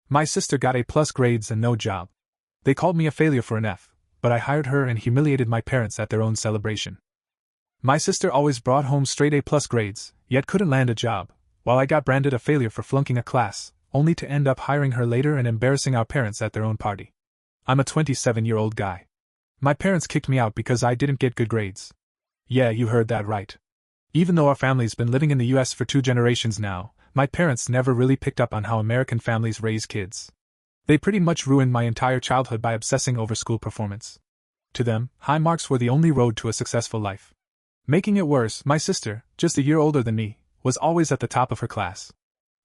My sister got A+ grades and no job. They called me a failure for an F, but I hired her and humiliated my parents at their own celebration. My sister always brought home straight A+ grades, yet couldn't land a job, while I got branded a failure for flunking a class, only to end up hiring her later and embarrassing our parents at their own party. I'm a 27-year-old guy. My parents kicked me out because I didn't get good grades. Yeah, you heard that right. Even though our family's been living in the US for 2 generations now, my parents never really picked up on how American families raise kids. They pretty much ruined my entire childhood by obsessing over school performance. To them, high marks were the only road to a successful life. Making it worse, my sister, just a year older than me, was always at the top of her class.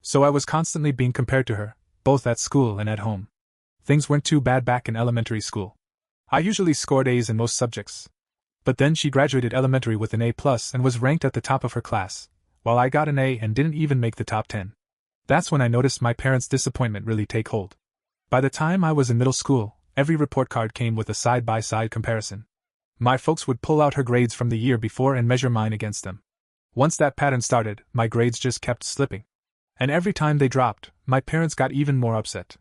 So I was constantly being compared to her, both at school and at home. Things weren't too bad back in elementary school. I usually scored A's in most subjects. But then she graduated elementary with an A+ and was ranked at the top of her class, while I got an A and didn't even make the top 10. That's when I noticed my parents' disappointment really take hold. By the time I was in middle school, every report card came with a side-by-side comparison. My folks would pull out her grades from the year before and measure mine against them. Once that pattern started, my grades just kept slipping. And every time they dropped, my parents got even more upset.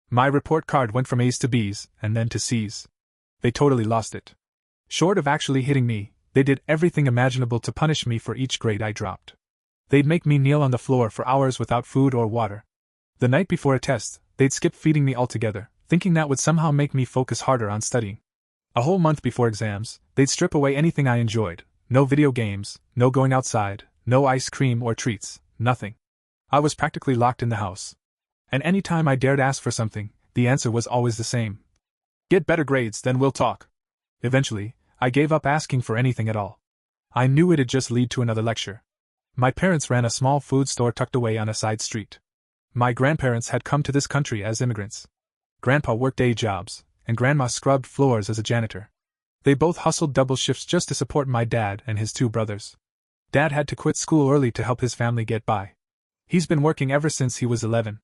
My report card went from A's to B's, and then to C's. They totally lost it. Short of actually hitting me, they did everything imaginable to punish me for each grade I dropped. They'd make me kneel on the floor for hours without food or water. The night before a test, they'd skip feeding me altogether, thinking that would somehow make me focus harder on studying. A whole month before exams, they'd strip away anything I enjoyed. No video games, no going outside, no ice cream or treats, nothing. I was practically locked in the house. And any time I dared ask for something, the answer was always the same. Get better grades, then we'll talk. Eventually, I gave up asking for anything at all. I knew it'd just lead to another lecture. My parents ran a small food store tucked away on a side street. My grandparents had come to this country as immigrants. Grandpa worked day jobs, and Grandma scrubbed floors as a janitor. They both hustled double shifts just to support my dad and his 2 brothers. Dad had to quit school early to help his family get by. He's been working ever since he was 11.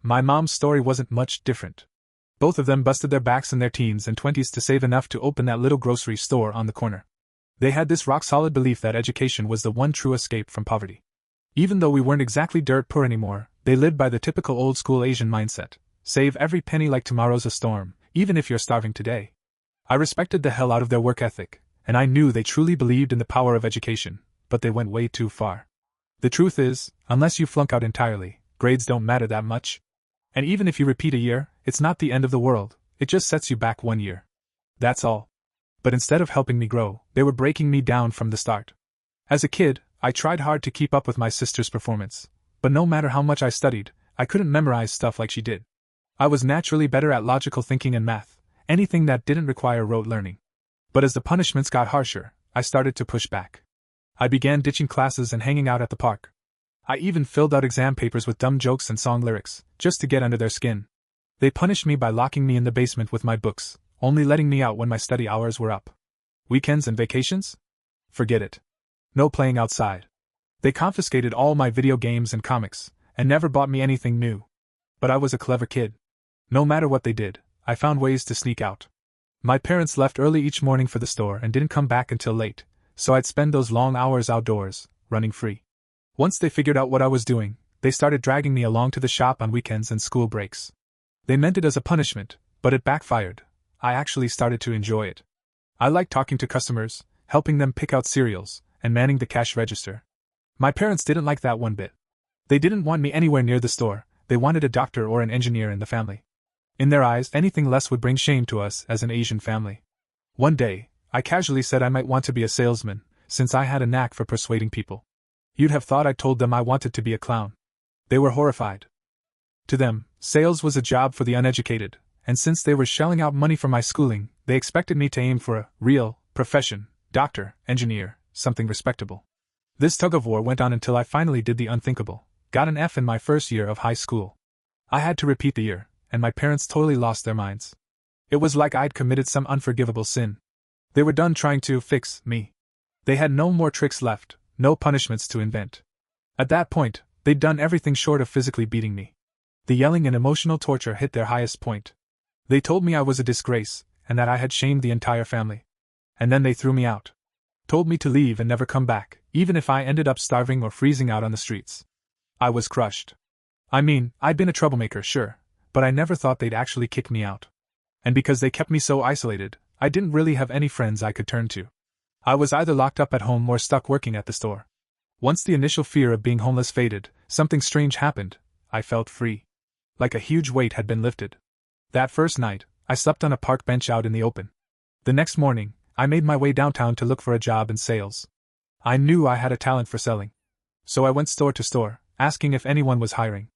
My mom's story wasn't much different. Both of them busted their backs in their teens and 20s to save enough to open that little grocery store on the corner. They had this rock-solid belief that education was the one true escape from poverty. Even though we weren't exactly dirt poor anymore, they lived by the typical old-school Asian mindset. Save every penny like tomorrow's a storm, even if you're starving today. I respected the hell out of their work ethic, and I knew they truly believed in the power of education, but they went way too far. The truth is, unless you flunk out entirely, grades don't matter that much. And even if you repeat a year, it's not the end of the world, it just sets you back 1 year. That's all. But instead of helping me grow, they were breaking me down from the start. As a kid, I tried hard to keep up with my sister's performance, but no matter how much I studied, I couldn't memorize stuff like she did. I was naturally better at logical thinking and math, anything that didn't require rote learning. But as the punishments got harsher, I started to push back. I began ditching classes and hanging out at the park. I even filled out exam papers with dumb jokes and song lyrics, just to get under their skin. They punished me by locking me in the basement with my books, only letting me out when my study hours were up. Weekends and vacations? Forget it. No playing outside. They confiscated all my video games and comics, and never bought me anything new. But I was a clever kid. No matter what they did, I found ways to sneak out. My parents left early each morning for the store and didn't come back until late, so I'd spend those long hours outdoors, running free. Once they figured out what I was doing, they started dragging me along to the shop on weekends and school breaks. They meant it as a punishment, but it backfired. I actually started to enjoy it. I liked talking to customers, helping them pick out cereals, and manning the cash register. My parents didn't like that one bit. They didn't want me anywhere near the store, they wanted a doctor or an engineer in the family. In their eyes, anything less would bring shame to us as an Asian family. One day, I casually said I might want to be a salesman, since I had a knack for persuading people. You'd have thought I told them I wanted to be a clown. They were horrified. To them, sales was a job for the uneducated, and since they were shelling out money for my schooling, they expected me to aim for a real profession, doctor, engineer, something respectable. This tug-of-war went on until I finally did the unthinkable, got an F in my first year of high school. I had to repeat the year, and my parents totally lost their minds. It was like I'd committed some unforgivable sin. They were done trying to fix me. They had no more tricks left, no punishments to invent. At that point, they'd done everything short of physically beating me. The yelling and emotional torture hit their highest point. They told me I was a disgrace, and that I had shamed the entire family. And then they threw me out. Told me to leave and never come back, even if I ended up starving or freezing out on the streets. I was crushed. I mean, I'd been a troublemaker, sure, but I never thought they'd actually kick me out. And because they kept me so isolated, I didn't really have any friends I could turn to. I was either locked up at home or stuck working at the store. Once the initial fear of being homeless faded, something strange happened. I felt free. Like a huge weight had been lifted. That first night, I slept on a park bench out in the open. The next morning, I made my way downtown to look for a job in sales. I knew I had a talent for selling. So I went store to store, asking if anyone was hiring.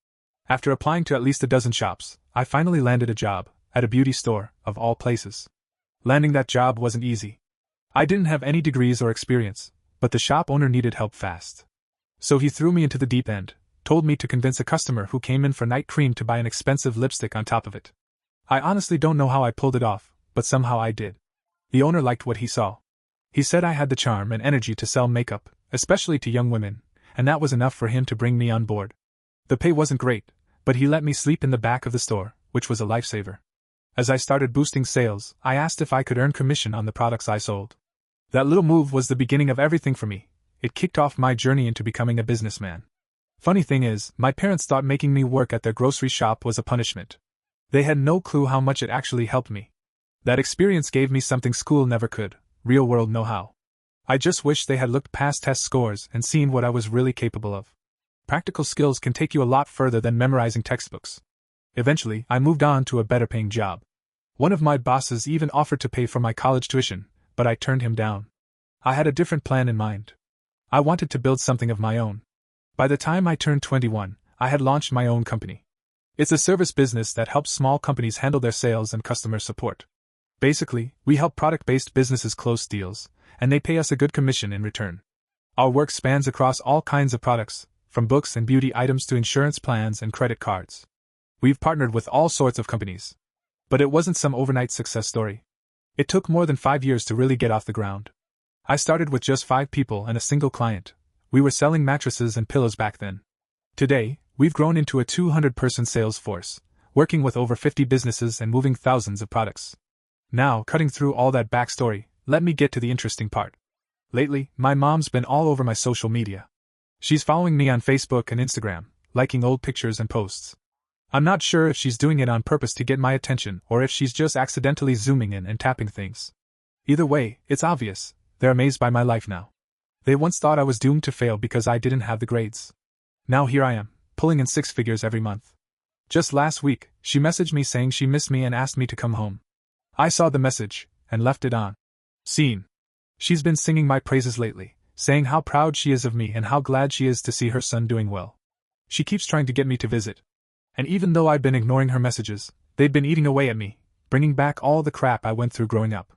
After applying to at least a dozen shops, I finally landed a job, at a beauty store, of all places. Landing that job wasn't easy. I didn't have any degrees or experience, but the shop owner needed help fast. So he threw me into the deep end, told me to convince a customer who came in for night cream to buy an expensive lipstick on top of it. I honestly don't know how I pulled it off, but somehow I did. The owner liked what he saw. He said I had the charm and energy to sell makeup, especially to young women, and that was enough for him to bring me on board. The pay wasn't great, but he let me sleep in the back of the store, which was a lifesaver. As I started boosting sales, I asked if I could earn commission on the products I sold. That little move was the beginning of everything for me. It kicked off my journey into becoming a businessman. Funny thing is, my parents thought making me work at their grocery shop was a punishment. They had no clue how much it actually helped me. That experience gave me something school never could, real-world know-how. I just wish they had looked past test scores and seen what I was really capable of. Practical skills can take you a lot further than memorizing textbooks. Eventually, I moved on to a better-paying job. One of my bosses even offered to pay for my college tuition, but I turned him down. I had a different plan in mind. I wanted to build something of my own. By the time I turned 21, I had launched my own company. It's a service business that helps small companies handle their sales and customer support. Basically, we help product-based businesses close deals, and they pay us a good commission in return. Our work spans across all kinds of products, from books and beauty items to insurance plans and credit cards. We've partnered with all sorts of companies. But it wasn't some overnight success story. It took more than 5 years to really get off the ground. I started with just 5 people and a single client. We were selling mattresses and pillows back then. Today, we've grown into a 200-person sales force, working with over 50 businesses and moving thousands of products. Now, cutting through all that backstory, let me get to the interesting part. Lately, my mom's been all over my social media. She's following me on Facebook and Instagram, liking old pictures and posts. I'm not sure if she's doing it on purpose to get my attention or if she's just accidentally zooming in and tapping things. Either way, it's obvious, they're amazed by my life now. They once thought I was doomed to fail because I didn't have the grades. Now here I am, pulling in 6 figures every month. Just last week, she messaged me saying she missed me and asked me to come home. I saw the message, and left it on. Seen. She's been singing my praises lately, saying how proud she is of me and how glad she is to see her son doing well. She keeps trying to get me to visit. And even though I've been ignoring her messages, they've been eating away at me, bringing back all the crap I went through growing up.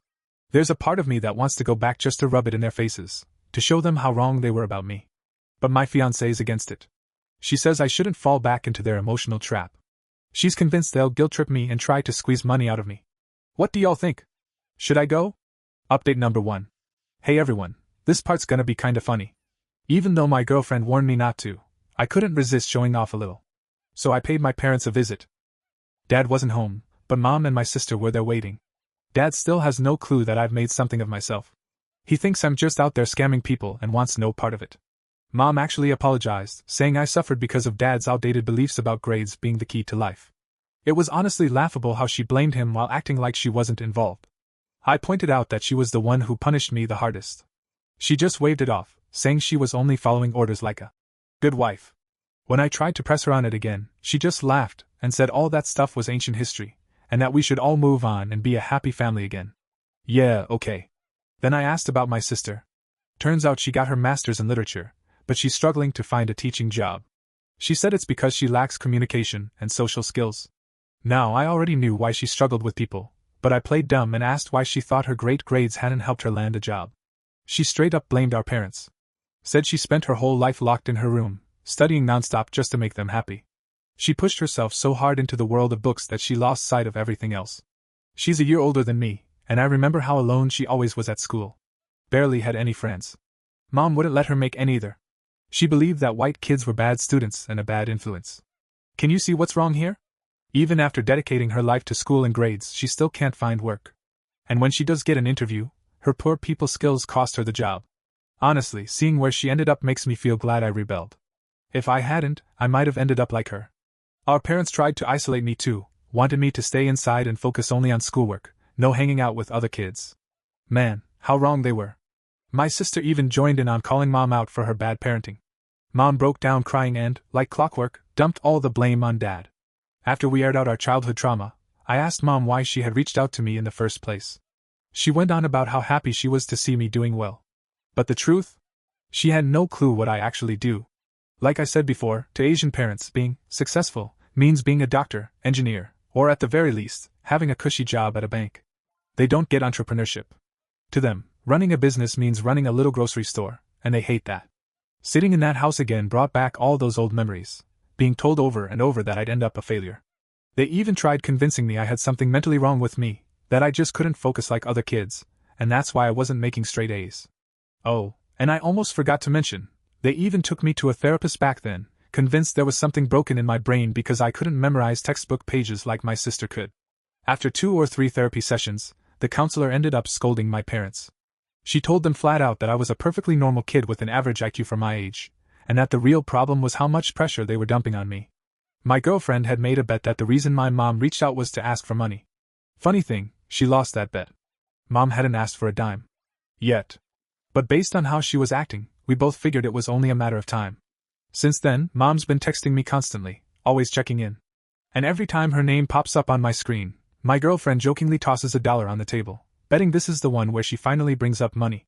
There's a part of me that wants to go back just to rub it in their faces, to show them how wrong they were about me. But my fiancé's against it. She says I shouldn't fall back into their emotional trap. She's convinced they'll guilt-trip me and try to squeeze money out of me. What do y'all think? Should I go? Update number 1. Hey everyone, this part's gonna be kinda funny. Even though my girlfriend warned me not to, I couldn't resist showing off a little. So I paid my parents a visit. Dad wasn't home, but Mom and my sister were there waiting. Dad still has no clue that I've made something of myself. He thinks I'm just out there scamming people and wants no part of it. Mom actually apologized, saying I suffered because of Dad's outdated beliefs about grades being the key to life. It was honestly laughable how she blamed him while acting like she wasn't involved. I pointed out that she was the one who punished me the hardest. She just waved it off, saying she was only following orders like a good wife. When I tried to press her on it again, she just laughed and said all that stuff was ancient history, and that we should all move on and be a happy family again. Yeah, okay. Then I asked about my sister. Turns out she got her master's in literature, but she's struggling to find a teaching job. She said it's because she lacks communication and social skills. Now, I already knew why she struggled with people, but I played dumb and asked why she thought her great grades hadn't helped her land a job. She straight up blamed our parents. Said she spent her whole life locked in her room, studying nonstop just to make them happy. She pushed herself so hard into the world of books that she lost sight of everything else. She's a year older than me, and I remember how alone she always was at school. Barely had any friends. Mom wouldn't let her make any either. She believed that white kids were bad students and a bad influence. Can you see what's wrong here? Even after dedicating her life to school and grades, she still can't find work. And when she does get an interview, her poor people skills cost her the job. Honestly, seeing where she ended up makes me feel glad I rebelled. If I hadn't, I might have ended up like her. Our parents tried to isolate me too, wanted me to stay inside and focus only on schoolwork, no hanging out with other kids. Man, how wrong they were. My sister even joined in on calling Mom out for her bad parenting. Mom broke down crying and, like clockwork, dumped all the blame on Dad. After we aired out our childhood trauma, I asked Mom why she had reached out to me in the first place. She went on about how happy she was to see me doing well. But the truth? She had no clue what I actually do. Like I said before, to Asian parents, being successful means being a doctor, engineer, or at the very least, having a cushy job at a bank. They don't get entrepreneurship. To them, running a business means running a little grocery store, and they hate that. Sitting in that house again brought back all those old memories, being told over and over that I'd end up a failure. They even tried convincing me I had something mentally wrong with me, that I just couldn't focus like other kids, and that's why I wasn't making straight A's. Oh, and I almost forgot to mention, they even took me to a therapist back then, convinced there was something broken in my brain because I couldn't memorize textbook pages like my sister could. After 2 or 3 therapy sessions, the counselor ended up scolding my parents. She told them flat out that I was a perfectly normal kid with an average IQ for my age, and that the real problem was how much pressure they were dumping on me. My girlfriend had made a bet that the reason my mom reached out was to ask for money. Funny thing, she lost that bet. Mom hadn't asked for a dime. Yet. But based on how she was acting, we both figured it was only a matter of time. Since then, Mom's been texting me constantly, always checking in. And every time her name pops up on my screen, my girlfriend jokingly tosses $1 on the table, betting this is the one where she finally brings up money.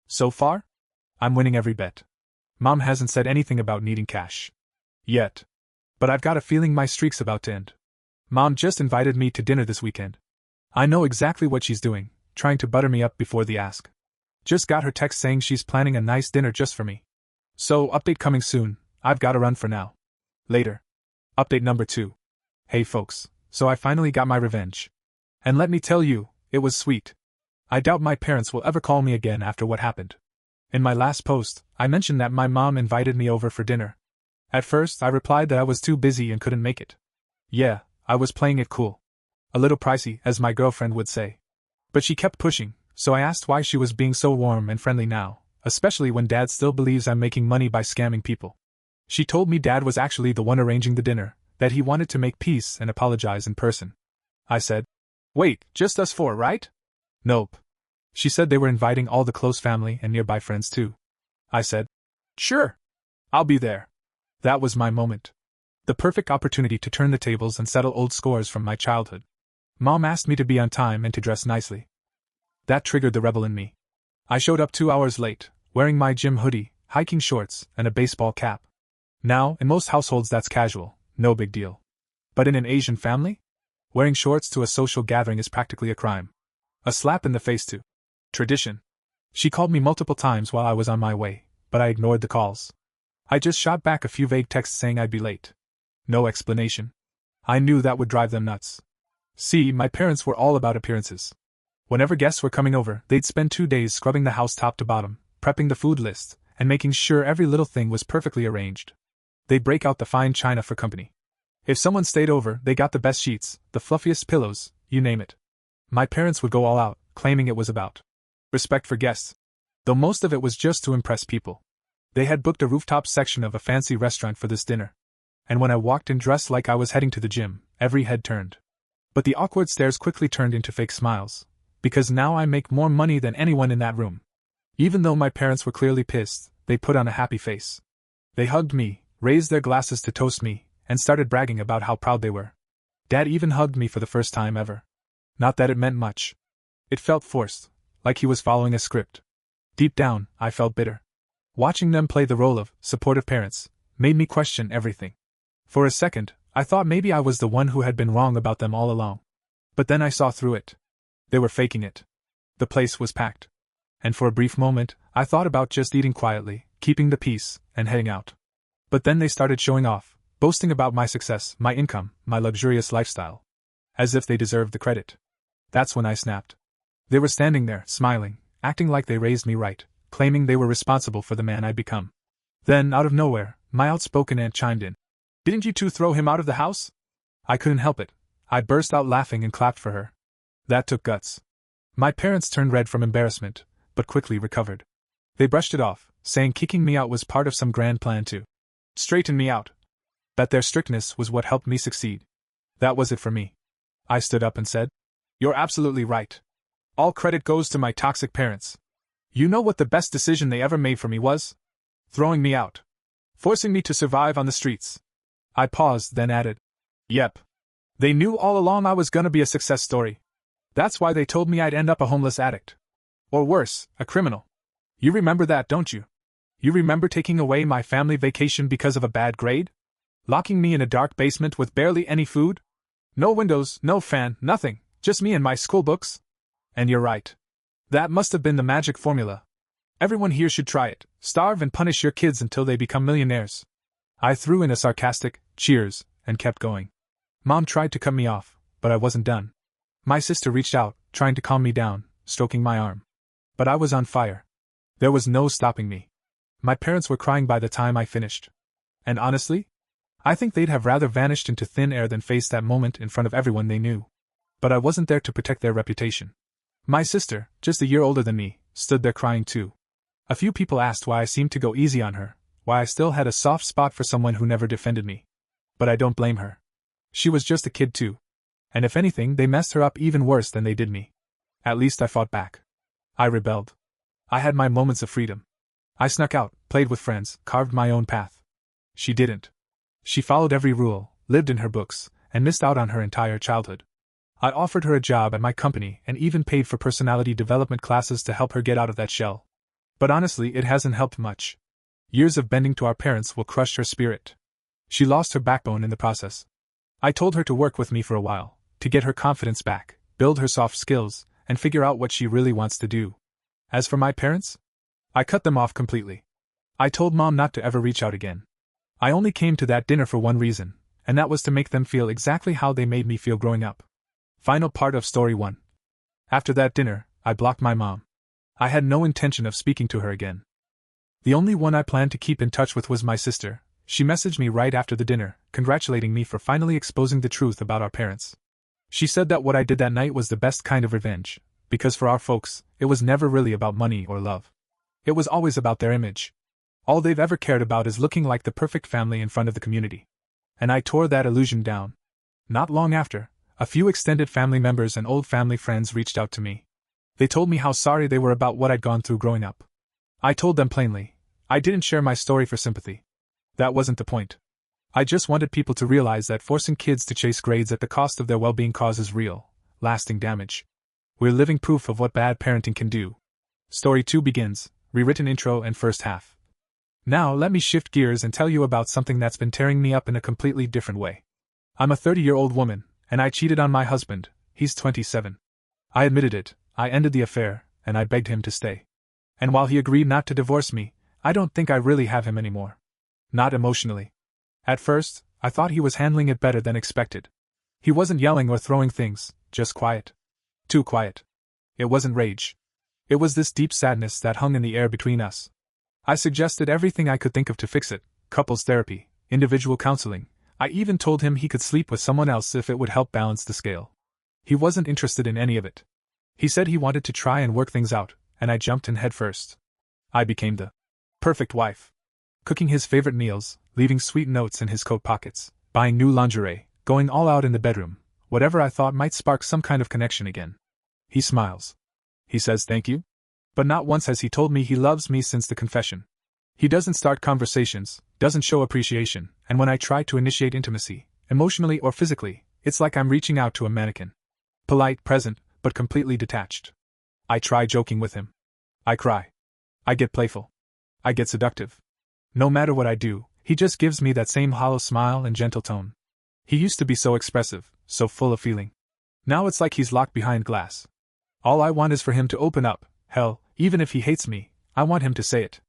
So far? I'm winning every bet. Mom hasn't said anything about needing cash. Yet. But I've got a feeling my streak's about to end. Mom just invited me to dinner this weekend. I know exactly what she's doing, trying to butter me up before the ask. Just got her text saying she's planning a nice dinner just for me. So, update coming soon, I've gotta run for now. Later. Update number 2. Hey folks, so I finally got my revenge. And let me tell you, it was sweet. I doubt my parents will ever call me again after what happened. In my last post, I mentioned that my mom invited me over for dinner. At first, I replied that I was too busy and couldn't make it. Yeah, I was playing it cool. A little pricey, as my girlfriend would say. But she kept pushing, so I asked why she was being so warm and friendly now, especially when Dad still believes I'm making money by scamming people. She told me Dad was actually the one arranging the dinner, that he wanted to make peace and apologize in person. I said, "Wait, just us 4, right?" "Nope." She said they were inviting all the close family and nearby friends too. I said, "Sure. I'll be there." That was my moment. The perfect opportunity to turn the tables and settle old scores from my childhood. Mom asked me to be on time and to dress nicely. That triggered the rebel in me. I showed up 2 hours late, wearing my gym hoodie, hiking shorts, and a baseball cap. Now, in most households that's casual, no big deal. But in an Asian family? Wearing shorts to a social gathering is practically a crime. A slap in the face to tradition. She called me multiple times while I was on my way, but I ignored the calls. I just shot back a few vague texts saying I'd be late. No explanation. I knew that would drive them nuts. See, my parents were all about appearances. Whenever guests were coming over, they'd spend 2 days scrubbing the house top to bottom, prepping the food list, and making sure every little thing was perfectly arranged. They'd break out the fine china for company. If someone stayed over, they got the best sheets, the fluffiest pillows, you name it. My parents would go all out, claiming it was about respect for guests. Though most of it was just to impress people. They had booked a rooftop section of a fancy restaurant for this dinner. And when I walked in dressed like I was heading to the gym, every head turned. But the awkward stares quickly turned into fake smiles, because now I make more money than anyone in that room. Even though my parents were clearly pissed, they put on a happy face. They hugged me, raised their glasses to toast me, and started bragging about how proud they were. Dad even hugged me for the first time ever. Not that it meant much. It felt forced, like he was following a script. Deep down, I felt bitter. Watching them play the role of supportive parents made me question everything. For a second, I thought maybe I was the one who had been wrong about them all along. But then I saw through it. They were faking it. The place was packed. And for a brief moment, I thought about just eating quietly, keeping the peace, and heading out. But then they started showing off, boasting about my success, my income, my luxurious lifestyle. As if they deserved the credit. That's when I snapped. They were standing there, smiling, acting like they raised me right, claiming they were responsible for the man I'd become. Then, out of nowhere, my outspoken aunt chimed in. "Didn't you two throw him out of the house?" I couldn't help it. I burst out laughing and clapped for her. That took guts. My parents turned red from embarrassment, but quickly recovered. They brushed it off, saying kicking me out was part of some grand plan to straighten me out. Bet their strictness was what helped me succeed. That was it for me. I stood up and said, "You're absolutely right. All credit goes to my toxic parents. You know what the best decision they ever made for me was? Throwing me out. Forcing me to survive on the streets." I paused, then added, "Yep. They knew all along I was gonna be a success story. That's why they told me I'd end up a homeless addict. Or worse, a criminal. You remember that, don't you? You remember taking away my family vacation because of a bad grade? Locking me in a dark basement with barely any food? No windows, no fan, nothing, just me and my school books? And you're right. That must have been the magic formula. Everyone here should try it. Starve and punish your kids until they become millionaires." I threw in a sarcastic, "Cheers," and kept going. Mom tried to cut me off, but I wasn't done. My sister reached out, trying to calm me down, stroking my arm. But I was on fire. There was no stopping me. My parents were crying by the time I finished. And honestly, I think they'd have rather vanished into thin air than face that moment in front of everyone they knew. But I wasn't there to protect their reputation. My sister, just a year older than me, stood there crying too. A few people asked why I seemed to go easy on her, why I still had a soft spot for someone who never defended me. But I don't blame her. She was just a kid too. And if anything, they messed her up even worse than they did me. At least I fought back. I rebelled. I had my moments of freedom. I snuck out, played with friends, carved my own path. She didn't. She followed every rule, lived in her books, and missed out on her entire childhood. I offered her a job at my company and even paid for personality development classes to help her get out of that shell. But honestly, it hasn't helped much. Years of bending to our parents will crush her spirit. She lost her backbone in the process. I told her to work with me for a while, to get her confidence back, build her soft skills, and figure out what she really wants to do. As for my parents, I cut them off completely. I told Mom not to ever reach out again. I only came to that dinner for one reason, and that was to make them feel exactly how they made me feel growing up. Final part of story 1. After that dinner, I blocked my mom. I had no intention of speaking to her again. The only one I planned to keep in touch with was my sister. She messaged me right after the dinner, congratulating me for finally exposing the truth about our parents. She said that what I did that night was the best kind of revenge, because for our folks, it was never really about money or love. It was always about their image. All they've ever cared about is looking like the perfect family in front of the community. And I tore that illusion down. Not long after, a few extended family members and old family friends reached out to me. They told me how sorry they were about what I'd gone through growing up. I told them plainly, I didn't share my story for sympathy. That wasn't the point. I just wanted people to realize that forcing kids to chase grades at the cost of their well-being causes real, lasting damage. We're living proof of what bad parenting can do. Story 2 begins, rewritten intro and first half. Now let me shift gears and tell you about something that's been tearing me up in a completely different way. I'm a 30-year-old woman, and I cheated on my husband. He's 27. I admitted it, I ended the affair, and I begged him to stay. And while he agreed not to divorce me, I don't think I really have him anymore. Not emotionally. At first, I thought he was handling it better than expected. He wasn't yelling or throwing things, just quiet. Too quiet. It wasn't rage. It was this deep sadness that hung in the air between us. I suggested everything I could think of to fix it: couples therapy, individual counseling. I even told him he could sleep with someone else if it would help balance the scale. He wasn't interested in any of it. He said he wanted to try and work things out, and I jumped in head first. I became the perfect wife. Cooking his favorite meals, leaving sweet notes in his coat pockets, buying new lingerie, going all out in the bedroom, whatever I thought might spark some kind of connection again. He smiles. He says thank you. But not once has he told me he loves me since the confession. He doesn't start conversations, doesn't show appreciation, and when I try to initiate intimacy, emotionally or physically, it's like I'm reaching out to a mannequin. Polite, present, but completely detached. I try joking with him. I cry. I get playful. I get seductive. No matter what I do, he just gives me that same hollow smile and gentle tone. He used to be so expressive, so full of feeling. Now it's like he's locked behind glass. All I want is for him to open up. Hell, even if he hates me, I want him to say it.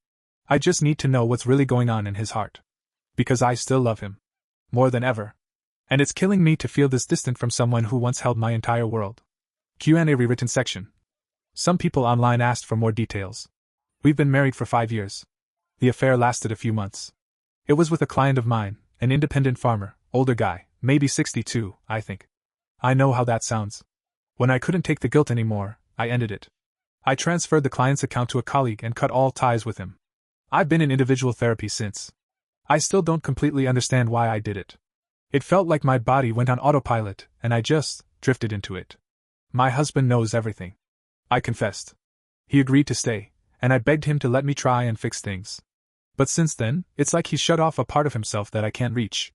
I just need to know what's really going on in his heart. Because I still love him. More than ever. And it's killing me to feel this distant from someone who once held my entire world. Q&A rewritten section. Some people online asked for more details. We've been married for 5 years. The affair lasted a few months. It was with a client of mine, an independent farmer, older guy, maybe 62, I think. I know how that sounds. When I couldn't take the guilt anymore, I ended it. I transferred the client's account to a colleague and cut all ties with him. I've been in individual therapy since. I still don't completely understand why I did it. It felt like my body went on autopilot, and I just drifted into it. My husband knows everything. I confessed. He agreed to stay, and I begged him to let me try and fix things. But since then, it's like he's shut off a part of himself that I can't reach.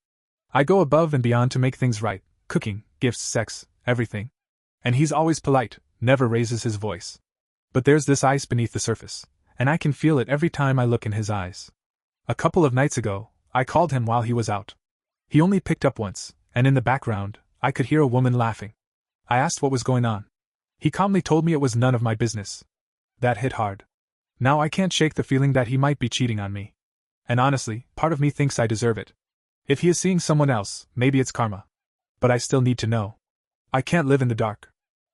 I go above and beyond to make things right, cooking, gifts, sex, everything. And he's always polite, never raises his voice. But there's this ice beneath the surface, and I can feel it every time I look in his eyes. A couple of nights ago, I called him while he was out. He only picked up once, and in the background, I could hear a woman laughing. I asked what was going on. He calmly told me it was none of my business. That hit hard. Now I can't shake the feeling that he might be cheating on me. And honestly, part of me thinks I deserve it. If he is seeing someone else, maybe it's karma. But I still need to know. I can't live in the dark.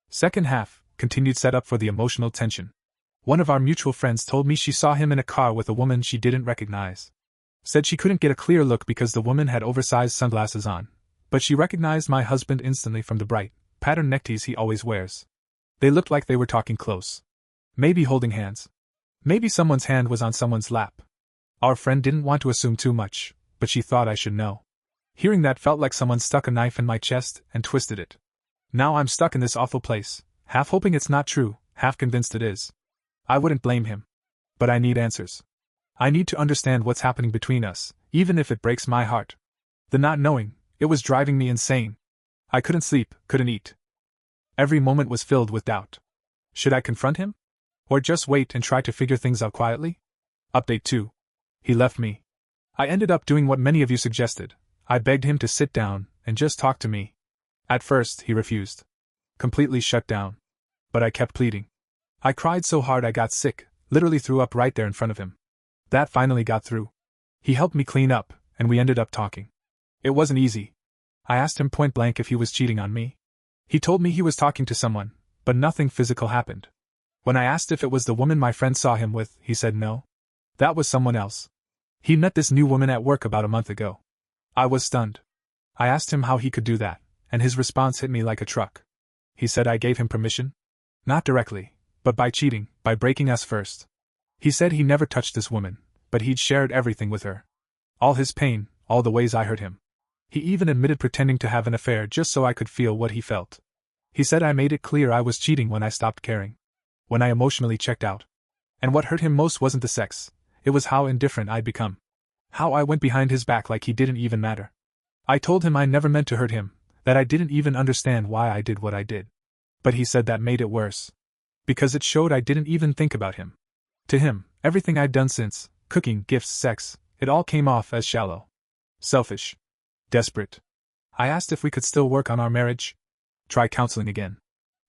Second half, continued setup for the emotional tension. One of our mutual friends told me she saw him in a car with a woman she didn't recognize. Said she couldn't get a clear look because the woman had oversized sunglasses on, but she recognized my husband instantly from the bright, patterned neckties he always wears. They looked like they were talking close. Maybe holding hands. Maybe someone's hand was on someone's lap. Our friend didn't want to assume too much, but she thought I should know. Hearing that felt like someone stuck a knife in my chest and twisted it. Now I'm stuck in this awful place, half hoping it's not true, half convinced it is. I wouldn't blame him. But I need answers. I need to understand what's happening between us, even if it breaks my heart. The not knowing, it was driving me insane. I couldn't sleep, couldn't eat. Every moment was filled with doubt. Should I confront him? Or just wait and try to figure things out quietly? Update 2. He left me. I ended up doing what many of you suggested. I begged him to sit down and just talk to me. At first, he refused. Completely shut down. But I kept pleading. I cried so hard I got sick, literally threw up right there in front of him. That finally got through. He helped me clean up, and we ended up talking. It wasn't easy. I asked him point blank if he was cheating on me. He told me he was talking to someone, but nothing physical happened. When I asked if it was the woman my friend saw him with, he said no. That was someone else. He met this new woman at work about a month ago. I was stunned. I asked him how he could do that, and his response hit me like a truck. He said I gave him permission? Not directly, but by cheating, by breaking us first. He said he never touched this woman, but he'd shared everything with her. All his pain, all the ways I hurt him. He even admitted pretending to have an affair just so I could feel what he felt. He said I made it clear I was cheating when I stopped caring. When I emotionally checked out. And what hurt him most wasn't the sex, it was how indifferent I'd become. How I went behind his back like he didn't even matter. I told him I never meant to hurt him, that I didn't even understand why I did what I did. But he said that made it worse. Because it showed I didn't even think about him. To him, everything I'd done since, cooking, gifts, sex, it all came off as shallow. Selfish. Desperate. I asked if we could still work on our marriage. Try counseling again.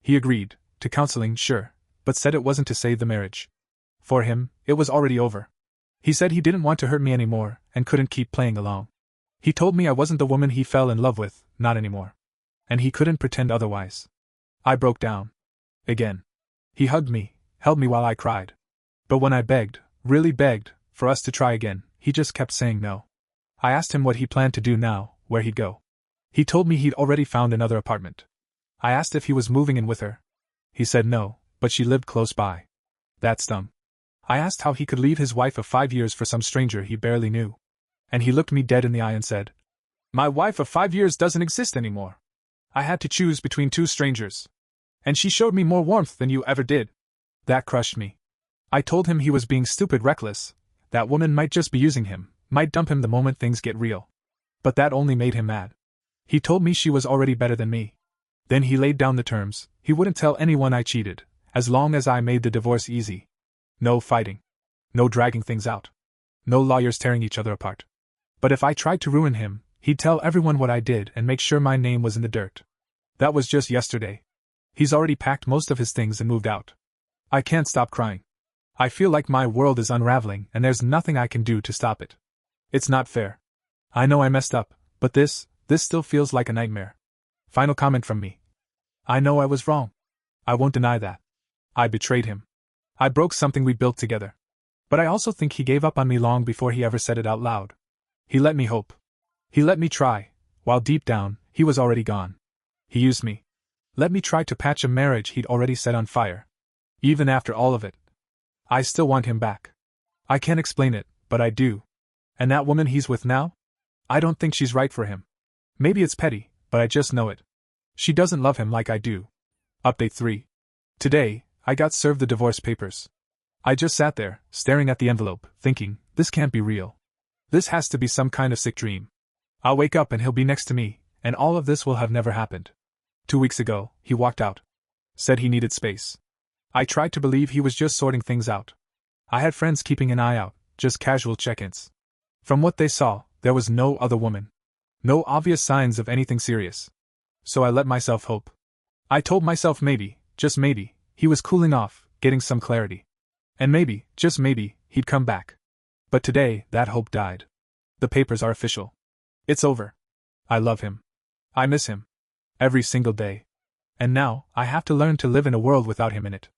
He agreed, to counseling, sure, but said it wasn't to save the marriage. For him, it was already over. He said he didn't want to hurt me anymore, and couldn't keep playing along. He told me I wasn't the woman he fell in love with, not anymore. And he couldn't pretend otherwise. I broke down. Again. He hugged me, held me while I cried. But when I begged, really begged, for us to try again, he just kept saying no. I asked him what he planned to do now, where he'd go. He told me he'd already found another apartment. I asked if he was moving in with her. He said no, but she lived close by. That stung. I asked how he could leave his wife of 5 years for some stranger he barely knew. And he looked me dead in the eye and said, "My wife of 5 years doesn't exist anymore. I had to choose between 2 strangers. And she showed me more warmth than you ever did." That crushed me. I told him he was being stupid, reckless. That woman might just be using him, might dump him the moment things get real. But that only made him mad. He told me she was already better than me. Then he laid down the terms. He wouldn't tell anyone I cheated, as long as I made the divorce easy. No fighting. No dragging things out. No lawyers tearing each other apart. But if I tried to ruin him, he'd tell everyone what I did and make sure my name was in the dirt. That was just yesterday. He's already packed most of his things and moved out. I can't stop crying. I feel like my world is unraveling and there's nothing I can do to stop it. It's not fair. I know I messed up, but this still feels like a nightmare. Final comment from me. I know I was wrong. I won't deny that. I betrayed him. I broke something we built together. But I also think he gave up on me long before he ever said it out loud. He let me hope. He let me try, while deep down, he was already gone. He used me. Let me try to patch a marriage he'd already set on fire. Even after all of it. I still want him back. I can't explain it, but I do. And that woman he's with now? I don't think she's right for him. Maybe it's petty, but I just know it. She doesn't love him like I do. Update 3. Today, I got served the divorce papers. I just sat there, staring at the envelope, thinking, this can't be real. This has to be some kind of sick dream. I'll wake up and he'll be next to me, and all of this will have never happened. 2 weeks ago, he walked out. Said he needed space. I tried to believe he was just sorting things out. I had friends keeping an eye out, just casual check-ins. From what they saw, there was no other woman. No obvious signs of anything serious. So I let myself hope. I told myself maybe, just maybe, he was cooling off, getting some clarity. And maybe, just maybe, he'd come back. But today, that hope died. The papers are official. It's over. I love him. I miss him. Every single day. And now, I have to learn to live in a world without him in it.